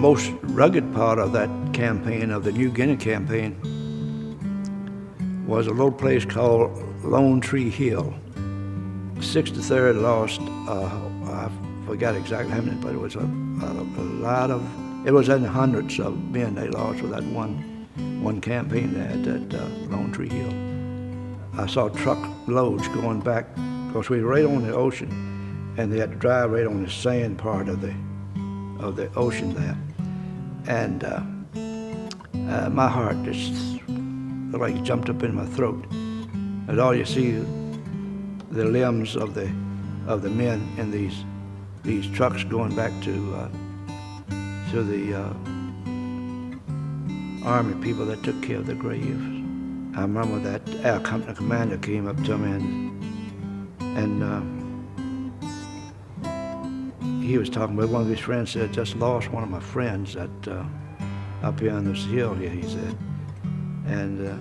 most rugged part of that campaign, of the New Guinea campaign, was a little place called Lone Tree Hill. 63rd lost, I forgot exactly how many, but it was a lot of, it was in the hundreds of men they lost with that one campaign they had at Lone Tree Hill. I saw truck loads going back, because we were right on the ocean, and they had to drive right on the sand part of the ocean there. And my heart just like jumped up in my throat. And all you see the limbs of the men in these trucks going back to the army people that took care of the graves. I remember that our company commander came up to me and he was talking with one of his friends, said, just lost one of my friends at up here on this hill here, he said. And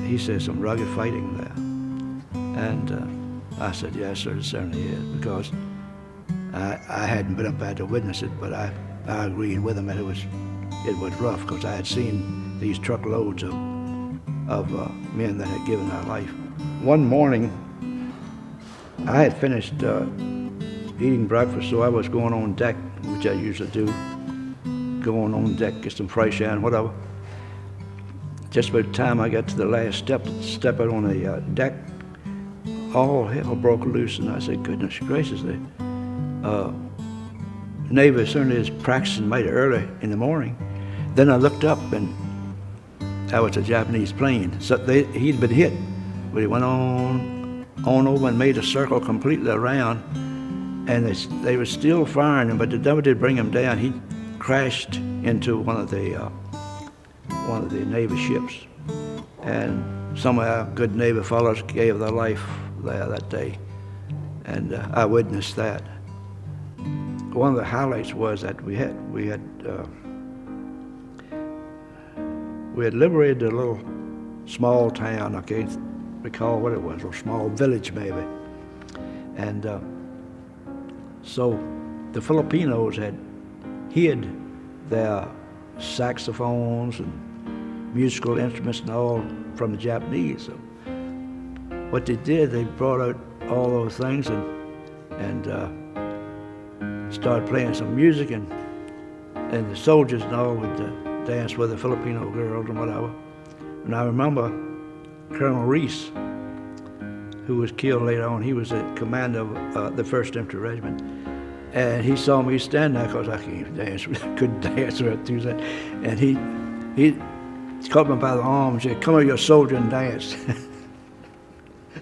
he said some rugged fighting there. And I said, yes, sir, it certainly is, because I hadn't been up there to witness it, but I agreed with him that it was rough, because I had seen these truckloads of men that had given their life. One morning, I had finished eating breakfast, so I was going on deck, which I usually do, going on deck, get some fresh air and whatever. Just by the time I got to the last step out on the deck, all hell broke loose, and I said, goodness gracious, the Navy certainly is practicing mighty early in the morning. Then I looked up, and that was a Japanese plane. So he'd been hit, but he went on over and made a circle completely around, and they were still firing him, but the devil did bring him down. He crashed into one of the Navy ships, and some of our good Navy fellows gave their life there that day, and I witnessed that. One of the highlights was that we had liberated a little small town. I can't recall what it was, a small village maybe, and so the Filipinos had hid their saxophones and musical instruments and all from the Japanese. So what they did, they brought out all those things and started playing some music, and the soldiers and all would dance with the Filipino girls and whatever. And I remember Colonel Reese, who was killed later on. He was the commander of the 1st Infantry Regiment. And he saw me stand there, because I couldn't dance right through that. And he caught me by the arm and said, come here, you're a soldier, and dance.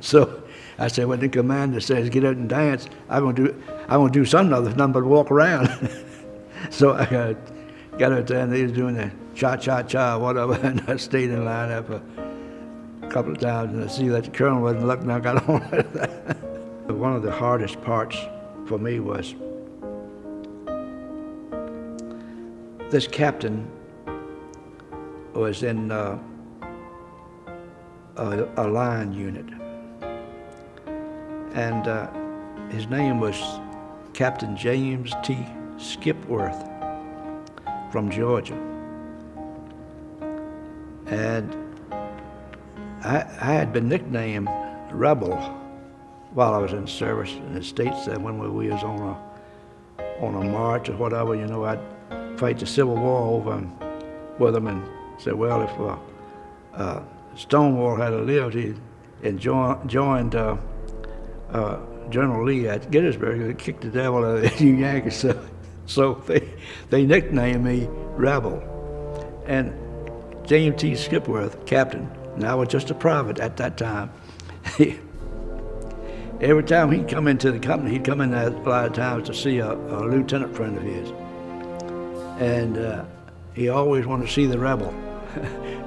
So I said, when the commander says get out and dance, I'm gonna do something other than but walk around. So I got out there, and they was doing the cha-cha-cha, whatever, and I stayed in line there for a couple of times, and I see that the colonel wasn't looking, I got on with that. One of the hardest parts for me was this captain was in a line unit, and his name was Captain James T. Skipworth from Georgia. And I had been nicknamed Rebel while I was in service in the States. That when we was on a march or whatever, I'd fight the Civil War over with them, and say, well, if Stonewall had lived and joined General Lee at Gettysburg, they kicked the devil out of the Yankees. So they nicknamed me Rebel. And James T. Skipworth, captain, and I was just a private at that time. Every time he'd come into the company, he'd come in there a lot of times to see a lieutenant friend of his. And he always wanted to see the Rebel.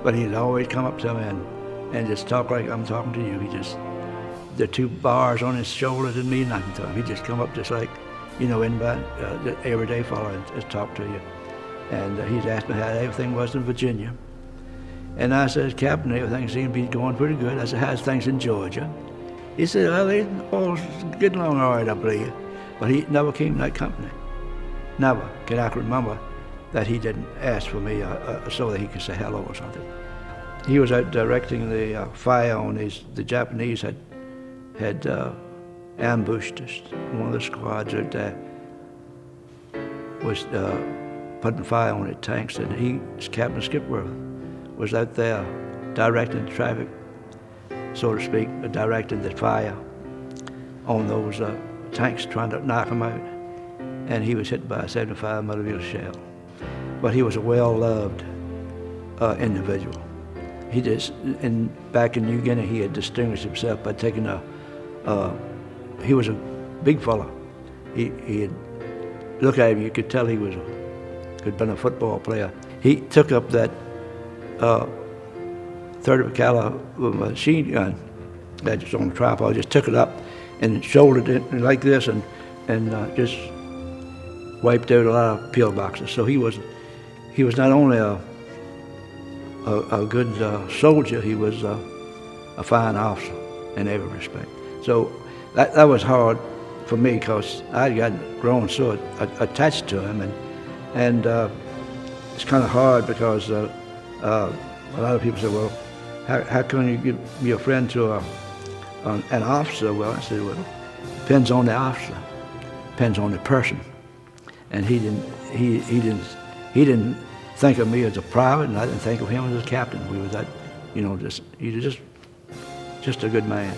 But he'd always come up to me and just talk like I'm talking to you. The 2 bars on his shoulder didn't mean nothing to him. He'd just come up just like, anybody, everyday fellow, and just talk to you. And he'd asked me how everything was in Virginia. And I said, Captain, everything seemed to be going pretty good. I said, how's things in Georgia? He said, well, they all getting along all right, I believe. But he never came to that company. never can I remember that he didn't ask for me so that he could say hello or something. He was out directing the fire on the Japanese had ambushed us. One of the squads out there was putting fire on the tanks, and his Captain Skipworth was out there directing the traffic, so to speak, directing the fire on those tanks, trying to knock them out. And he was hit by a 75 millimeter shell. But he was a well-loved individual. Back in New Guinea, he had distinguished himself by taking he was a big fella. He had, look at him, you could tell he had been a football player. He took up that 30 caliber machine gun that was on the tripod, just took it up and shouldered it like this and just wiped out a lot of pillboxes. So he was not only a good soldier, he was a fine officer in every respect. So that was hard for me because I had gotten grown so attached to him, and it's kind of hard because a lot of people say, well, how can you give your friend to an officer? Well, I said, well, it depends on the officer, depends on the person. And he didn't think of me as a private, and I didn't think of him as a captain. We was that, he was just a good man.